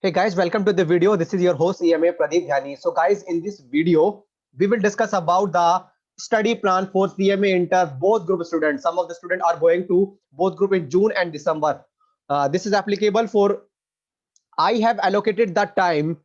Hey guys, welcome to the video. This is your host EMA Pradeep Jani. So guys, in this video, we will discuss about the study plan for CMA Inter both group students. Some of the students are going to both group in June and December. This is applicable for I have allocated that time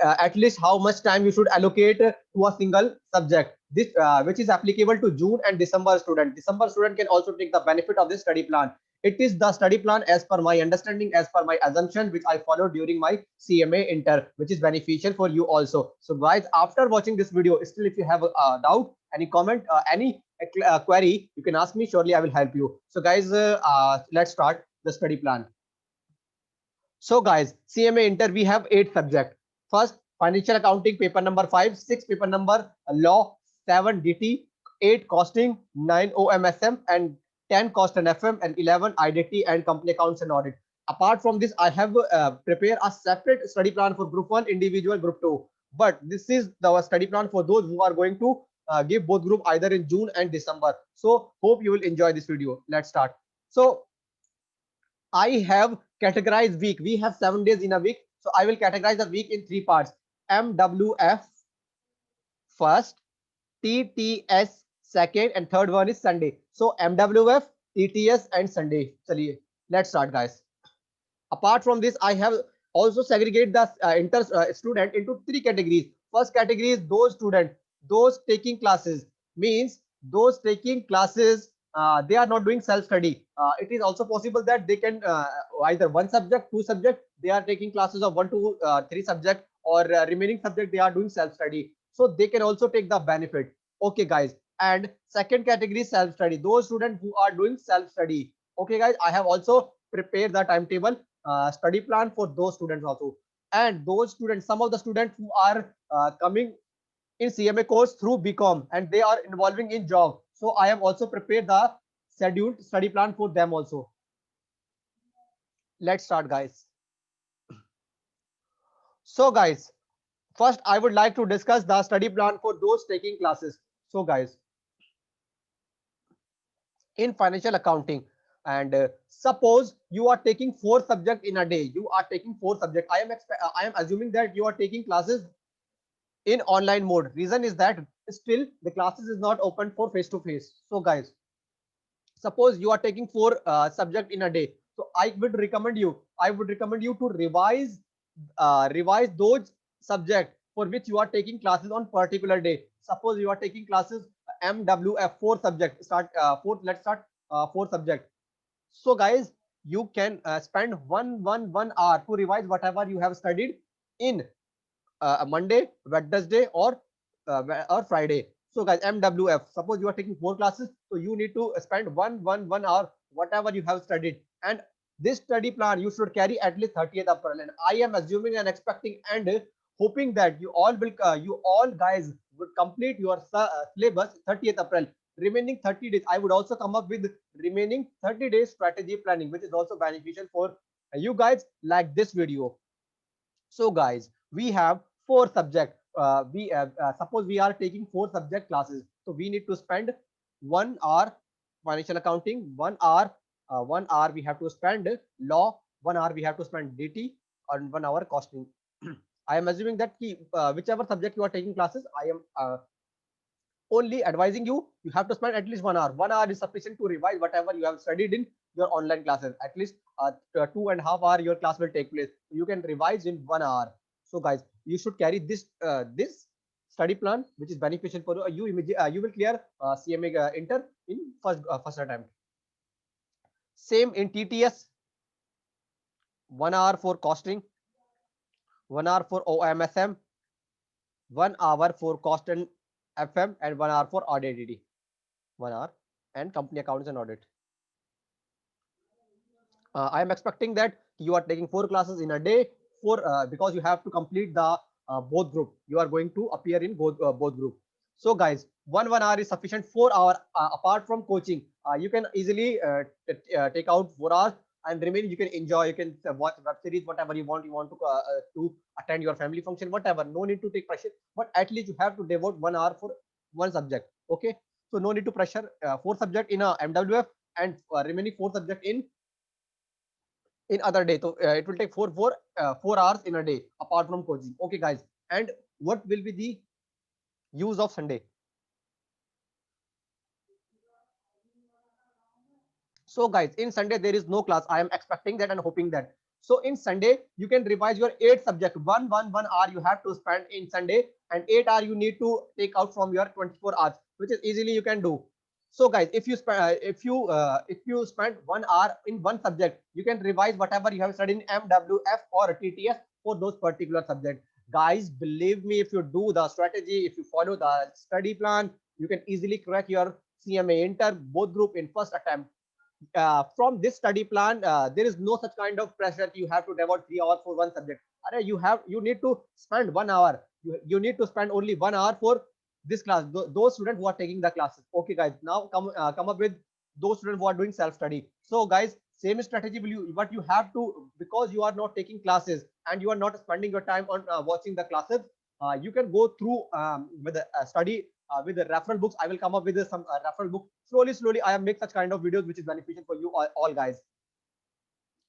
at least how much time you should allocate to a single subject. This which is applicable to June and December student. December student can also take the benefit of this study plan. It is the study plan as per my understanding, as per my assumption, which I followed during my CMA Inter, which is beneficial for you also. So guys, after watching this video, still if you have a doubt, any comment, any query, you can ask me. Surely I will help you. So guys, let's start the study plan. So guys, CMA Inter, we have 8 subjects. First, financial accounting, paper number 5, 6 paper number law, 7 DT, 8 costing, 9 OMSM, and 10 cost and FM, and 11 IDT and company accounts and audit. Apart from this, I have prepared a separate study plan for group 1, individual group 2. But this is the study plan for those who are going to give both group either in June and December. So hope you will enjoy this video. Let's start. So I have categorized week. We have 7 days in a week. So I will categorize the week in 3 parts. MWF first, TTS second, and third one is Sunday. So MWF, TTS, and Sunday. Chaliye, let's start, guys. Apart from this, I have also segregated the inter student into 3 categories. First category is those students, those taking classes, means those taking classes, they are not doing self study. It is also possible that they can either one subject, 2 subject, they are taking classes of 1 to 3 subject, or remaining subject they are doing self study, so they can also take the benefit. Okay guys, and second category is self study, those students who are doing self study. Okay guys, I have also prepared the timetable, study plan for those students also. And those students, some of the students who are coming in CMA course through BCom and they are involving in job, so I have also prepared the scheduled study plan for them also. Let's start, guys. So guys, first I would like to discuss the study plan for those taking classes. So guys, in financial accounting, and suppose you are taking 4 subjects in a day, you are taking 4 subjects. I am assuming that you are taking classes in online mode. Reason is that still the classes is not open for face to face. So guys, suppose you are taking 4 subject in a day, so I would recommend you to revise those subject for which you are taking classes on particular day. Suppose you are taking classes MWF 4 subject, start fourth, let's start 4 subject. So guys, you can spend 1 hour to revise whatever you have studied in Monday, Wednesday, or Friday. So guys, MWF. Suppose you are taking 4 classes, so you need to spend one hour whatever you have studied. And this study plan you should carry at least 30th April. And I am assuming and expecting and hoping that you all guys would complete your syllabus 30th April. Remaining 30 days, I would also come up with remaining 30 days strategy planning, which is also beneficial for you guys like this video. So guys, we have 4 subject. We suppose we are taking 4 subject classes, so we need to spend 1 hour financial accounting, 1 hour, 1 hour we have to spend law, 1 hour we have to spend DT, and 1 hour costing. I am assuming that whichever subject you are taking classes, I am only advising you have to spend at least 1 hour. 1 hour is sufficient to revise whatever you have studied in your online classes. At least 2.5 hour your class will take place, you can revise in 1 hour. So guys, you should carry this study plan, which is beneficial for you. You will clear CMA Inter in first attempt. Same in TTS, 1 hour for costing, 1 hour for OMSM, 1 hour for cost and FM, and 1 hour for audit. 1 hour, and company accounts and audit. I am expecting that you are taking 4 classes in a day, because you have to complete the both group. You are going to appear in both group. So guys, one hour is sufficient. 4 hour, apart from coaching, you can easily take out 4 hours, and remaining you can enjoy. You can watch web series, whatever you want. You want to attend your family function, whatever. No need to take pressure, but at least you have to devote 1 hour for one subject. Okay, so no need to pressure 4 subject in a MWF and remaining 4 subject in in other day. So it will take 4 hours in a day apart from coaching. Okay, guys. And what will be the use of Sunday? So guys, in Sunday there is no class. I am expecting that and hoping that. So in Sunday you can revise your 8 subject. One hour you have to spend in Sunday, and 8 hour you need to take out from your 24 hours, which is easily you can do. So guys, if you spend 1 hour in one subject, you can revise whatever you have studied in MWF or TTS for those particular subjects. Guys, believe me, if you do the strategy, if you follow the study plan, you can easily crack your CMA Inter both group in first attempt. From this study plan, there is no such kind of pressure that you have to devote 3 hours for one subject. You need to spend 1 hour. You need to spend only 1 hour for this class. Those students who are taking the classes. Okay, guys. Now come up with those students who are doing self study. So, guys, same strategy will you, but you have to, because you are not taking classes and you are not spending your time on watching the classes. You can go through with the study with the referral books. I will come up with some referral book. Slowly, I have make such kind of videos which is beneficial for you all guys.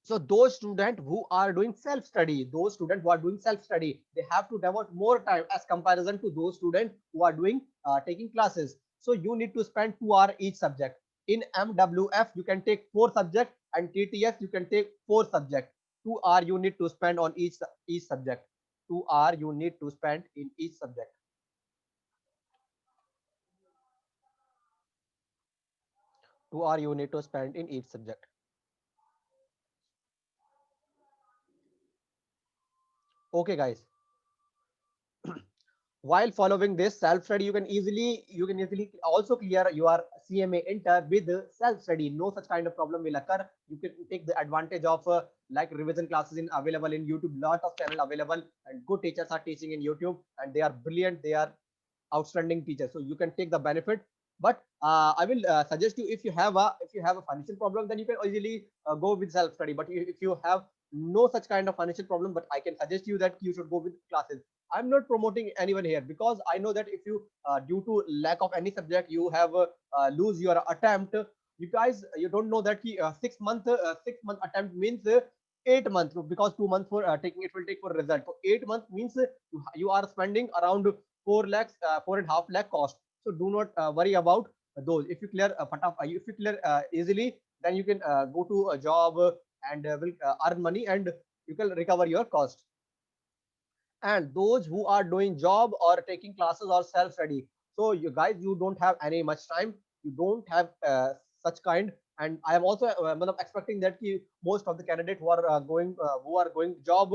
So those students who are doing self-study, they have to devote more time as comparison to those students who are doing taking classes. So you need to spend 2 hours each subject. In MWF, you can take 4 subjects, and TTS you can take 4 subjects. 2 hours you need to spend on each subject. 2 hours you need to spend in each subject. 2 hours you need to spend in each subject. Okay, guys. While following this self study, you can easily also clear your CMA Inter with self study. No such kind of problem will occur. You can take the advantage of like revision classes in available in YouTube. Lot of channel available, and good teachers are teaching in YouTube, and they are brilliant. They are outstanding teachers, so you can take the benefit. But I will suggest you, if you have a financial problem, then you can easily go with self study. But if you have no such kind of financial problem, but I can suggest you that you should go with classes. I'm not promoting anyone here, because I know that if you due to lack of any subject you have lose your attempt. You guys, you don't know that 6 month attempt means 8 months, because 2 months for taking it will take for result. So 8 months means you are spending around 4 lakhs, 4.5 lakh cost. So do not worry about those. If you clear if you clear easily, then you can go to a job and will earn money, and you can recover your cost. And those who are doing job or taking classes or self study, so you guys, you don't have any much time. You don't have such kind. And I am also expecting that most of the candidates who are going job,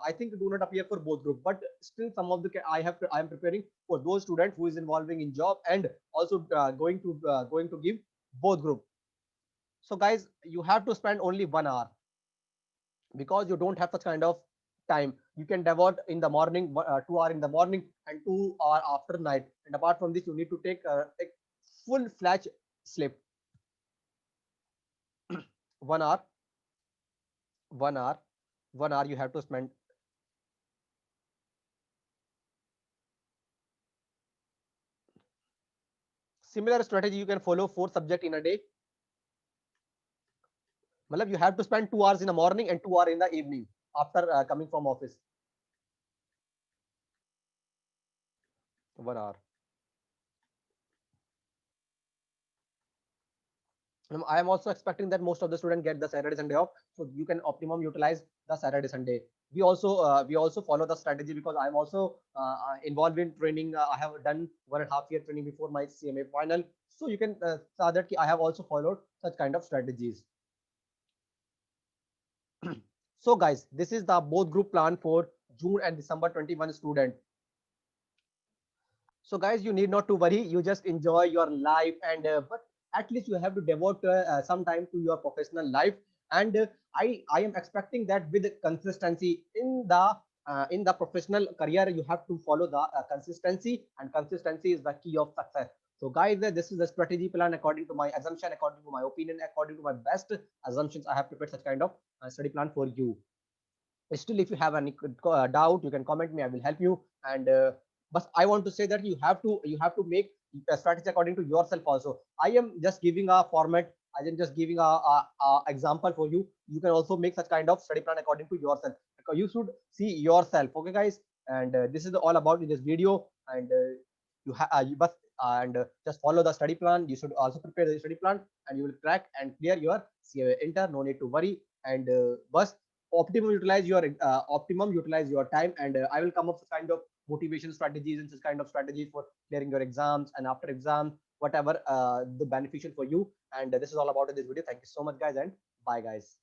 I think do not appear for both group. But still some of the I am preparing for those students who is involving in job and also going to give both group. So guys, you have to spend only 1 hour, because you don't have such kind of time. You can devote in the morning, 2 hours in the morning and 2 hours after night. And apart from this, you need to take a full fledged sleep. 1 hour, 1 hour, 1 hour you have to spend. Similar strategy you can follow 4 subject in a day. Malab, you have to spend 2 hours in the morning and 2 hours in the evening after coming from office. 1 hour. I am also expecting that most of the students get the Saturday Sunday off, so you can optimum utilize the Saturday Sunday. We also follow the strategy, because I am also involved in training. I have done 1.5 year training before my CMA final, so you can saw that I have also followed such kind of strategies. So guys, this is the both group plan for June and December 21 student. So guys, you need not to worry. You just enjoy your life, and but at least you have to devote some time to your professional life. And I am expecting that with consistency in the professional career, you have to follow the consistency, and consistency is the key of success. So guys, this is the strategy plan according to my assumption, according to my opinion, according to my best assumptions. I have prepared such kind of study plan for you. Still, if you have any doubt, you can comment me. I will help you. And but I want to say that you have to make a strategy according to yourself also. I am just giving a format. I am just giving a example for you. You can also make such kind of study plan according to yourself. Because you should see yourself, okay, guys. And this is all about in this video. And you must just follow the study plan. You should also prepare the study plan, and you will crack and clear your CA inter. No need to worry. And but optimum utilize your time. And I will come up with kind of motivation strategies and such kind of strategies for clearing your exams and after exam, whatever the beneficial for you. And this is all about in this video. Thank you so much, guys, and bye, guys.